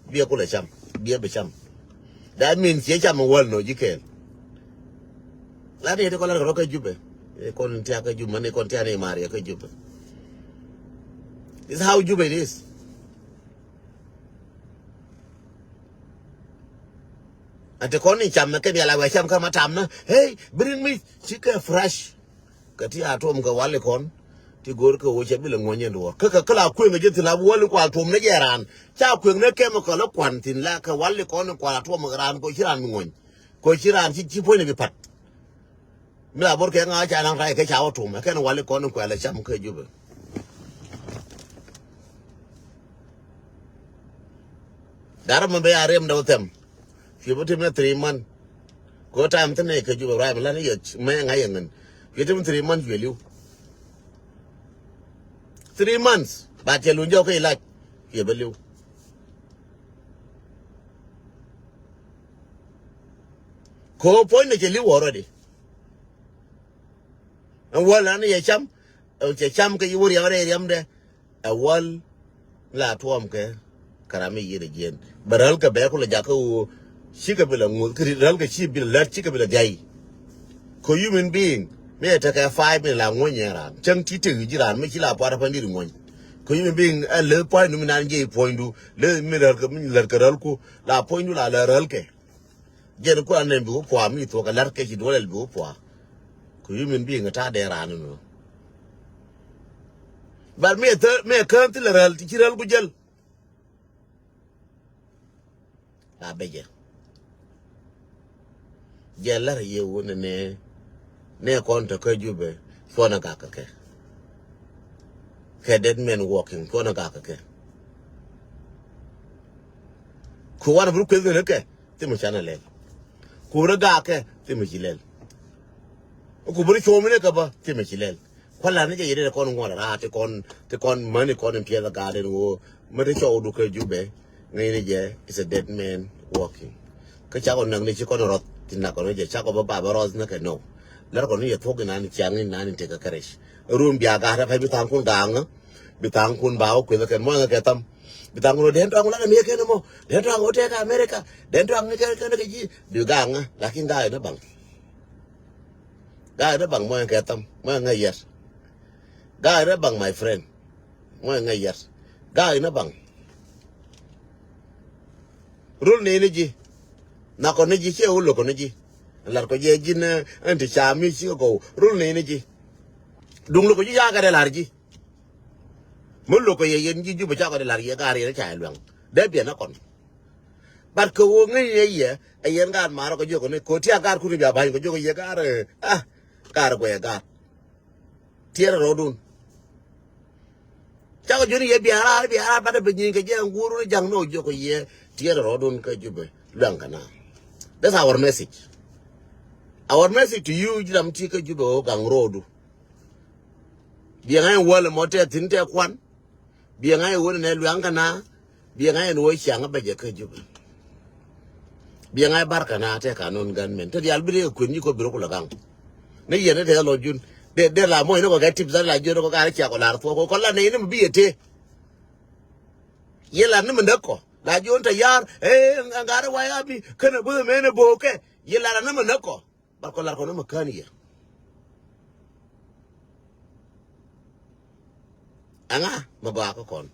bie ko la cham bie be cham. That means ye chama wal no jikel. La de ko la ro ka jube. E kon tia ka jube ne kon tia ne mari ka jube. This is how jube it is. Ate kon ni chama ke dia la wa cham ka matam na. Hey, bring me chicken fresh. Ka ti atom ka wale kon. Ti gor ka wo chabi le ngonye ndo. Ka kala ku nge jeti la wale ko atom ne geran. Cha ku ne ke mo ko la kwantin la ka wale kon ko atom ran ko chiran ngon. Ko chiran ci po ne bi pat. Mi la bor ke nga cha nan ra ke cha atom ke no wale kon ko la cham ka jube. Dar mo be arem do tem. Fi bote me 3 man. Ko tam tane ka jube ra la ne ye me nga yengen. Fi tem 3 man value. 3 months, but you don't get like you believe. Ko point that you live already. And well, I need a cham, you were already there. A wall la tuamke, Karami yet again. But Alka Bekula Jaco, Shikabilla, Ralka sheep be let Chicabilla day. Co human being. Me take a 5 minute lang 1 year. Chang Titi, Jiran, Michila, part of a little one. Could you being a little point, Numinanji point to little mirror, Larkaralco, La Point to La Laralke. Jenko and then go for me to a larke, she dwell go for. Could you being a tad there? I don't know. But me a country, Tiral Gujel. I beg you. Jella, you wouldn't ne konta ka jube fona kaka ke dead men walking fona kaka ke ku wana bru ke ne ke timu chana le ku ra ga ke timu chilel ku bru chomine ka ba timu chilel kwala ne je yede kon ngora ra te kon mani kon pia da garden wo mate cho du ke jube ngai ne je is a dead man walking ka cha kon nang ni chi kon rot tinna kon je cha ko ba ros na ke no lar ko ni to gina ni changin na ni te ka karesh rum bia ga ra fa bitang kun gang bitang kun bawo ku ka mo ka tam bitang no den tang la mi ke no mo den tang o te ka America den tang ni ke ji du gang la kin ga na bang mo ka tam mo nga yer ga na bang my friend mo nga yer ga na bang rul ni ji na ko ni ji che u lo ko ni ji lar ko je jin anti chami ci ko rul ne ji dung lo ko ji ya ga de lar ji mun lo ko ye yen ji ju ba ja ko de lar ye ga re cha luang de bien na kon bar ko wo ngi ye ye ayen ga ma ro ko jo ko ne ko ti ga ku ni ba ba ko jo ko ye ga re ga ko ye ga tiere ro dun Chao juni ye biara pada benyi ke jang guru jang no joko ye tiara rodon ke jube luangkana. That's our message. Our message to you jam ti ke jube o gang rodu. Biangai wala mote tinte kwan. Biangai wala ne luangkana. Biangai no shanga baje ke jube. Biangai barkana te kanon ganmen. Te di albiri kunyi ko biro ko lagang. Ne yene te lo jun. De la mo ino ko ga tips la jun ko ga cha ko la ko la ne ni bi ete. Yela ni mndako. La jun ta yar ngara wa ya bi kana bu me ne boke. Yela na mndako. Bar ko la ko no makani ya. Anga maba ko kon.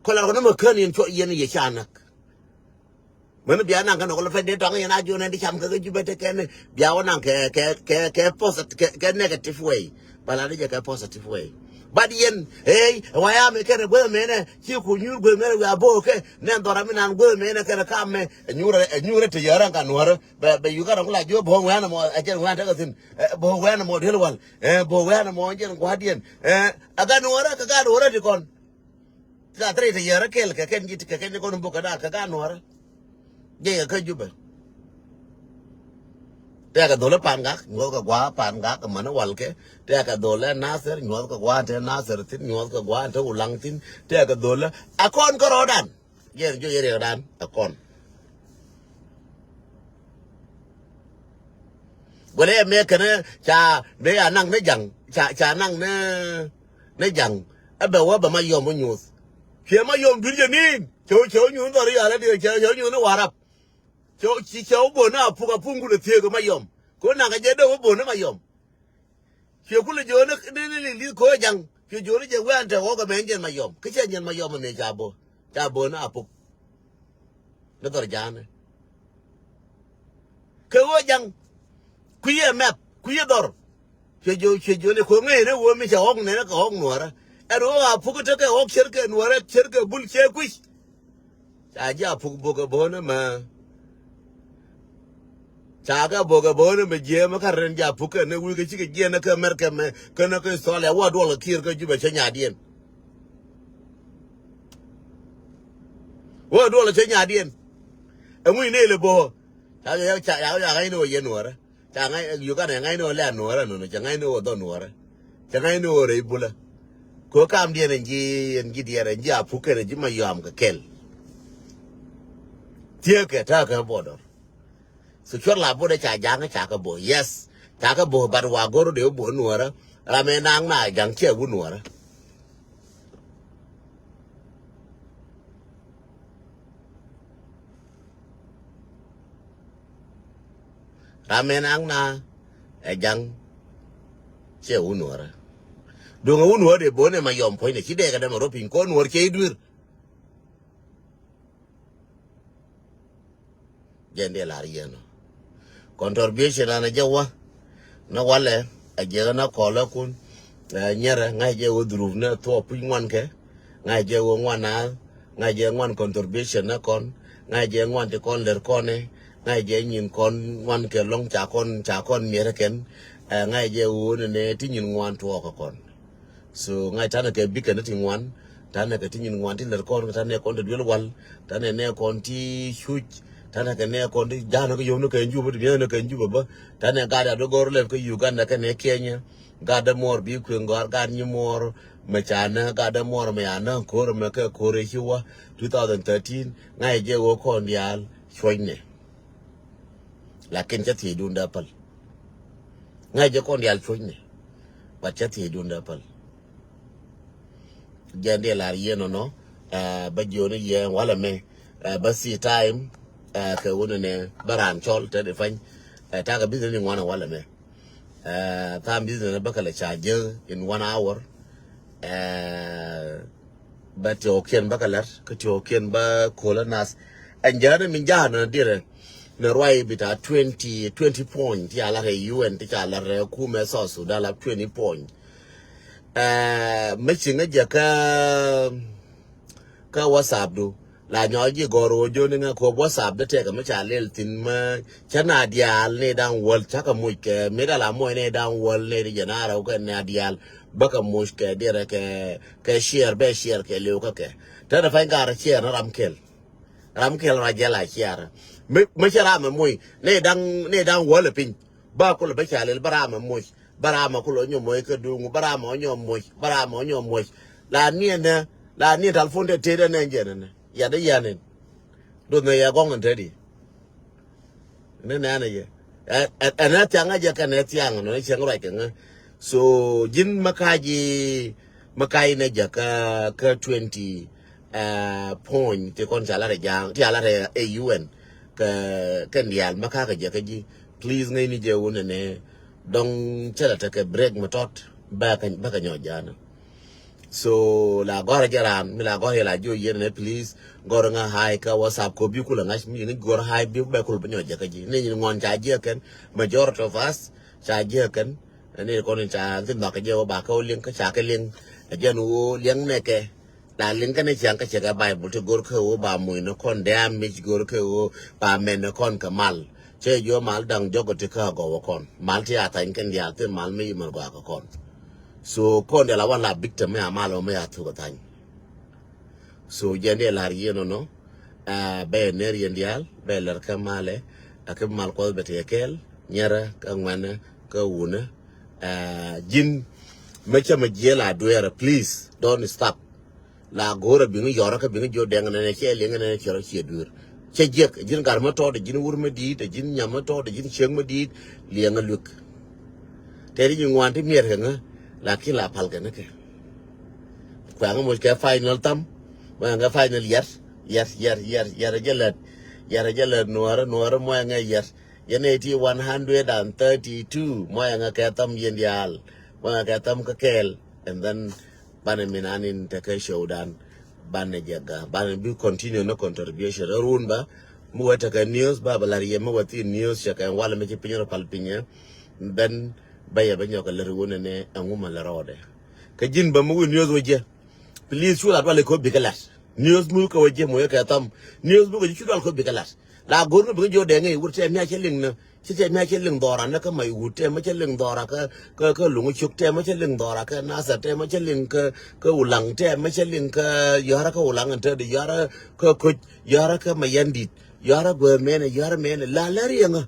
Ko la ko no makani en cho yene ye chanak. Mana biar nang kan kalau fede tong yang aju nanti cam ke jubete kan biar orang ke positive ke negative way, balada je ke positive way. Badian, why am I kan gue mana? Si kunyur gue mana gue abo ke? Nen tora minan gue mana kan kame nyure te jarang kan nuara. Be juga orang lagi bohong wana mo aja wana katin bohong wana mo dilwal. Bohong wana mo aja guardian. Agak nuara di kon. Kita teri te jarang kel ke kan gitu ke kan kon buka dah agak nuara. Jadi ke juga. Dia ke dole pangak, nyol ke gua pangak kemana walke. Dia ke dole nasir, nyol ke gua ante nasir tin, nyol ke gua ante ulang tin. Dia ke dole akon korodan. Jadi rodan akon. Boleh me kena cha me anang ne jang, cha anang ne jang. Abawa ba mayom nyus. Kia mayom dirjanin. Cow nyun tori ala dia cow nyun warap. Chow bona puka pungu le tiega mayom. Ko na ga jedo bona mayom. Che kule jona ni ko jang. Che jona je wan ta ko ga menjen mayom. Ke che nyen mayom ne jabo. Jabo na apu. Na tor jana. Ke wo jang. Kuye map, kuye dor. Che jona ko ngai ne wo mi cha hong ne ka hong nuara. Ero apu ko te ka hok cherke nuara cherke bul che kuis. Aja apu boga bona ma. Chaga boga bona me jema karen ja puka ne wulga chike jena ka merka me kana ka sole wa dola kir ka juba chanya dien wa dola chanya dien amu ne le bo ya ngai no ye nuara cha ngai yu ka ngai no la nuara no cha ngai no do nuara cha ngai no re bula ko kam dien ngi diere ngi apuka ne jima yam ka kel tie ke ta ka bodo. So chua la bo de cha jang cha ka bo yes cha ka bo bar wa goro de bo nuara ra me nang na jang che bu nuara ra me nang na jang che u nuara do nga u nuara de bo ne ma yom poi ne chi de ka de ma ro pin ko nuara che dur jende la rieno contribution ana jawa na wale ajega na kola kun nyere ngai je udruv na to pu ngwan ke ngai je wo ngwana ngai je ngwan contribution na kon ngai je ngwan te kon ler kone ngai je nyin kon ngwan ke long cha kon mere ken ngai je wo ne ti nyin ngwan to ko kon so ngai tana ke bika na ti ngwan tana ke ti nyin ngwan ti ler kon tana kon de wel wal tana ne kon ti huj tana ke ne kon di jana ko yono ke njuba di ne ke njuba ba tana ga da do gor le ko Uganda ke ne Kenya ga da mor bi ku ngor ga ni mor me chana ga da mor me ana ko me ke ko re hiwa 2013 ngai je wo kon dial choine la ken cha ti dun da pal ngai je kon dial choine ba cha ti dun da pal jande la yeno no ba joni ye wala me ba si time ke wona ne baran chol te de fan ta ga business ni ngwana wala me ta business ba kala charge in 1 hour ba to ken ba kala ka to ken ba kola nas anjana min jana dire ne roi bita 20 point ya la UN ti cha la re ku me so su da la 20 point me chinga ja ka WhatsApp do la nyo ji goro jo ni nga ko WhatsApp de te ka ma cha lel tin ma chana dial ne dan wol cha ka mu ke me da la mo ne dan wol ne di jana ra ko ne dial baka mu ke dire ke share be share ke le ko ke ta da fa ga share na ram kel ra jela share me cha ra ma mu ne dan wol pin ba ko le ba cha le bara ma mu bara ma ko lo nyo mo ke du bara ma nyo mo la ni tal fonde te de ne jene ya da yanen do ne ya gonga tedi ne na ye ana tanga ja kan ne tiang no ne chang rai kan so jin makai ne ja ka 20 point te kon jala re jang jala re AUN ka ndial maka ka ja ka ji please ngai ni je wona ne dong chala ta ka break matot ba ka nyo jana so la gora jaran mi la gora la jo yene please gora nga hai ka WhatsApp ko bi kula ngash mi ni gora hai bi ba kul banyo jaka ji ni ngon cha je kan majority of us cha je kan ni ko ni cha tin ba ka je ba ka link ka cha ka link je nu link ne ke la link ka ne chang ka che ka bible to gor ko ba mu no kon dam mi gor ko ba men no kon ka mal che yo mal dang jogo te ka go kon mal ti ata in kan dia te mal mi mal go ka kon so kon de la wan la victim me amalo me atu ko tan so jende la rieno no be ner yendial be ler kamale ak mal ko be te kel nyara ka ngwana ka wuna jin me chama jela doera please don't stop la gora bi ngi yora ka bi ngi jo deng ne che le ngene choro che dur che jek jin gar ma to de jin wur ma di de jin nyam ma to de jin cheng ma di le nga luk te ri ngwan ti mier nga la ki la pal ke ne ke kwa nga mo ke final tam wa nga final yar jelet nuara mo nga yar yene ti 132 mo nga ke tam yendial mo nga ke tam ka kel and then bane minanin te ke showdan bane jaga bane bi continue no contribution run ba mo wata ka news ba balari mo wati news ya kan wala me ci pinyo palpinya ben baya banyo ka leru ne anguma la rode ka jin ba mu news waje please shula wala ko bikalas news mu ko waje mo ka tam news mu ko shula ko bikalas la gorno bi jo de ngi wurte mi acheling na site mi acheling dora na ka mai wute ma cheling dora ka lungu chuk te ma cheling dora ka nasa te ma cheling ka ulang te ma cheling ka yara ka ulang te de yara ka yara ka mayandit yara go mene yara mene la nga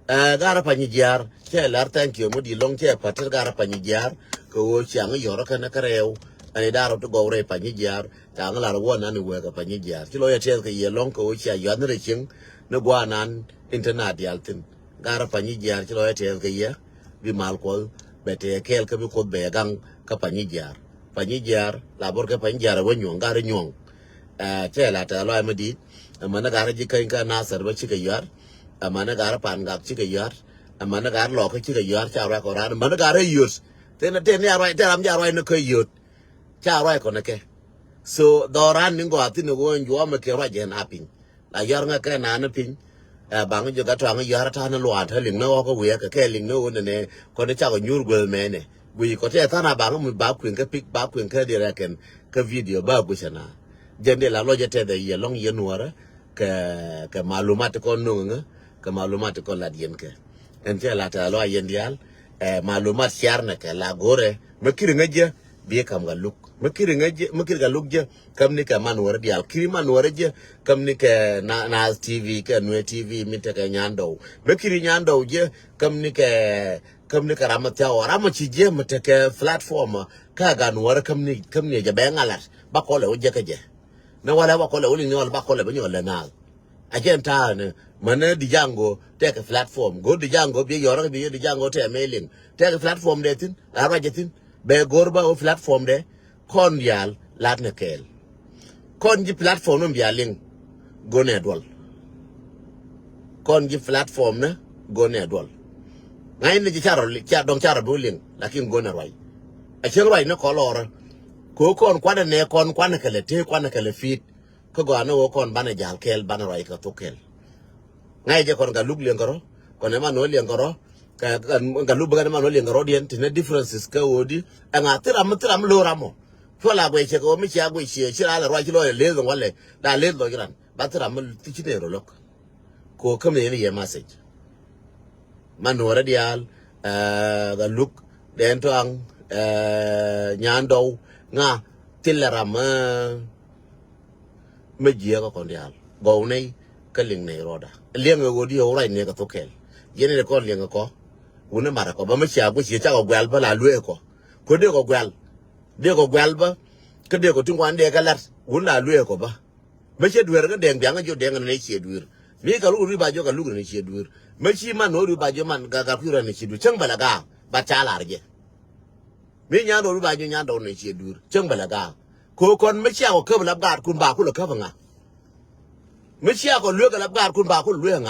gara panyijar che lar thank you mo di long che pater gara panyijar ko chang yora ka na kareu ani daro to go re panyijar chang la ro na ni we ka panyijar ti lo ya che ka ye long ko cha yan re ching no gwa nan internet yaltin gara panyijar ti lo ya che ka ye bi mal ko bete kel ka bi ko be gang ka panyijar la bor ka panyijar wo nyong gara nyong che la ta lo ma di mana gara ji ka na sar ba chi ka yar amana gara pan gap chi ka yar amana gara lo ka chi ka yar cha ra ko ra mana gara yus te ne ra te ram ja ra ne ko yut cha ra ko ne ke so doran ni go ati ne go njo ma ke ra je na pin la yar nga ka na na pin bang jo ka twa nga yar ta na lo ta ling no ko we ka ke ling no ne ko ne cha ko nyur go me ne wi ko te ta na bang mu ba kwin ka pik ba kwin ka dire ken ka video ba ku sana jende la lo je te de ye long ye nuara ka malumat ko no nga ka malumat ko la dien ke en che la ta lo yendial malumat syar na ka la gore makir ngaje bi kam ga luk makir ga luk je kam ni ka man wor dial kiri man wor je kam ni ka na TV ka no TV mi te ka nyando makir nyando je kam ni ka ramat ya ora chi je mate ka platform ka ga no kam ni je be ngalat ba ko le je ka je na wala ba ko le uli ni wala ba ko le ba nyola na again ta ne mana di jango take a platform go di jango bi yoro bi di jango te mailing take a platform de tin la ra jetin be gorba o platform de kon yal lat ne kel kon ji platform no bialing go ne dol kon ji platform na go ne dol ngai ne ji charo cha dong charo buling lakin go ne roi a chen roi ne ko lor ko kon kwana ne kon kwana kale te kwana kale fit ko go ano kon bana jal kel bana roi ka to kel ngai je kon ga lug le ngoro kon e mano le ngoro ka lug ga mano le ngoro dien tine differences ka wodi nga tiram lo ramo ชั่วลาเวเชก็ไม่เชื่อกูเชื่อเชื่ออะไรร้อยกิโลเลี้ยงวันเลยได้เลี้ยงร้อยกันบัตรมันที่ชิ้นเดียวหรอกกูเข้ามาเนี่ยมาสิมันหนูระเดียลthe look เดินทางยานดูง่าที่ละรำไม่เยอะก็คนเดียวกูนี่ก็เลี้ยงในรถอะเลี้ยงกูที่เอาไรเนี่ยก็ตัวแก่ยันนี่ก็เลี้ยงก็วันนั้นมาแล้วก็ไม่เชื่อกูเชื่อจ้าก็เวลบ้าละลุยก็คนเดียวก็เวลเดียวก็เวลบ้าก็เดียวก็ถึงวันเดียวกันละวันละลุยก็บ้าไม่ใช่ดูเรื่องเดียงเดียงก็อยู่เดียงกันในเชียดูมีกับลูกหรือบาจกับลูกในเชียดูไม่ใช่มันหนูหรือบาจมันกับพี่เราในเชียดูช่างเบลกาบัจฉาลาร์เจมีญาณหรือบาจญาณโดนในเชียดูช่างเบลกาคนไม่เชื่อก็เข้ามารับการคุณบาคุณหรือเข้ามาไม่เชื่อก็เลือกกับรับการคุณบาคุณเรื่อง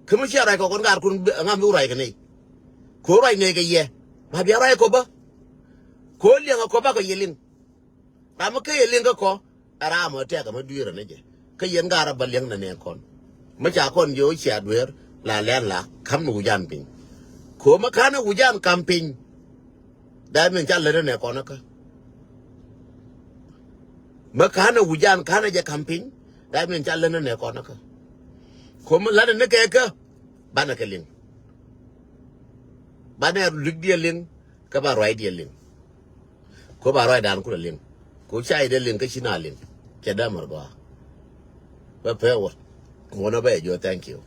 คือไม่เชื่ออะไรก็คนการคุณงามรู้ไรกันนี่คนไรเนี่ยก็เย่มาเบียอะไรก็บ้าคนเลี้ยงก็บ้าก็เยี่ยงแต่เมื่อกี้เลี้ยงก็ขออะไรมาเจ้าก็มาดูอะไรเนี่ยก็ยังการบัลเลียงนั่นเองคนไม่จากคนโย่เสียด้วยลาแลนละคำหนูยันปิงขอมาข้านะหูยันคำปิงได้เหมือนกันเลยเนี่ยคนนั้นก็มาข้านะหูยันข้านะจะคำปิงได้เหมือนกันเลยเนี่ยคนนั้นก็ขอมาแล้วเนี่ยแกก็บ้านนักเลี้ยงบ้านเนี่ยลึกเดียเลี้ยงก็บ้านไรเดียเลี้ยงขอบ้านไรด่านคุณเลี้ยงขอใช้เดียเลี้ยงก็ชินาเลี้ยงจะได้มากกว่าเพื่อวันนี้ไปอยู่ thank you